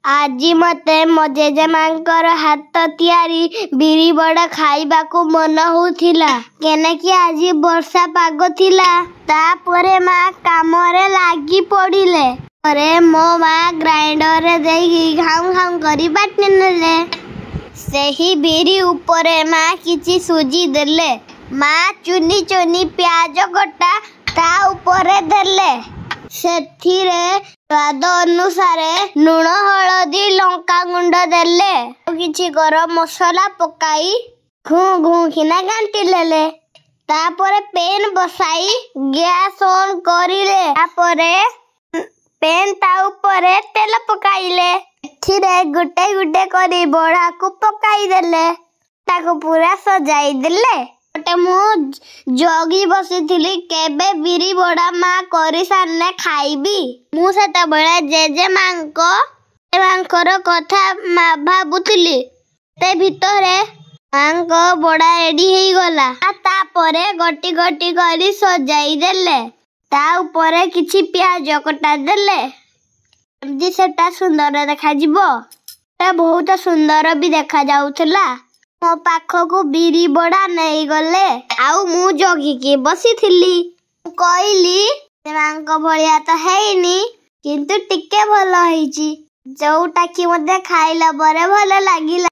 ଆଜି ମତେ ମୋ ଜେଜେମାଙ୍କର ହାତ ତିଆରି ବିରି ବଡା ଖାଇବାକୁ ମନ ହଉଥିଲା, କେନାକି ଆଜି ବର୍ଷା ପାଗ ଥିଲା। ତାପରେ ମା କାମରେ ଲାଗି ପଡିଲେ। ପରେ ମୋ ମା ଗ୍ରାଇଣ୍ଡରରେ ଦେଇକି ଘାଉଁ ଘାଉଁ କରି ବାଟି ନେଲେ। ସେହି ବିରି ଉପରେ ମା କିଛି ସୁଜି ଦେଲେ। ମା ଚୁନି ଚୁନି ପିଆଜ କଟା ତା ଉପରେ ଦେଲେ। ସେଥିରେ ସ୍ୱାଦ ଅନୁସାରେ ଲୁଣ, ହଳଦୀ, ଲଙ୍କା ଗୁଣ୍ଡ ଦେଲେ। ଆଉ କିଛି ଗରମ ମସଲା ପକାଇ ଘୁଁ ଘୁଁ କିନା ଘାଣ୍ଟି ଦେଲେ। ତାପରେ ପେନ୍ ବସାଇ ଗ୍ୟାସ୍ ଅନ୍ କରିଲେ। ତାପରେ ପେନ୍ ତା ଉପରେ ତେଲ ପକାଇଲେ। ଏଥିରେ ଗୋଟେ ଗୋଟେ କରି ବଡାକୁ ପକାଇ ଦେଲେ। ତାକୁ ପୁରା ସଜାଇ ଦେଲେ। ଗୋଟେ ମୁଁ ଜଗି ବସିଥିଲି କେବେ ବିରି ବଡା ମା କରି ସାରିଲେ ଖାଇବି। ମୁଁ ସେତେବେଳେ ଜେଜେମାଙ୍କର କଥା ଭାବୁଥିଲି। ସେ ଭିତରେ ମାଙ୍କ ବଡା ରେଡି ହେଇଗଲା। ତାପରେ ଗୋଟି ଗୋଟି କରି ସଜାଇ ଦେଲେ। ତା ଉପରେ କିଛି ପିଆଜ କଟା ଦେଲେ। ଏମିତି ସେଟା ସୁନ୍ଦର ଦେଖାଯିବ। ସେଟା ବହୁତ ସୁନ୍ଦର ବି ଦେଖା ଯାଉଥିଲା। ମୋ ପାଖକୁ ବିରି ବଡା ନେଇଗଲେ। ଆଉ ମୁଁ ଜଗିକି ବସିଥିଲି। ମୁଁ କହିଲି ସେମାନଙ୍କ ଭଳିଆ ତ ହେଇନି, କିନ୍ତୁ ଟିକେ ଭଲ ହେଇଛି, ଯୋଉଟା କି ମତେ ଖାଇଲା ପରେ ଭଲ ଲାଗିଲା।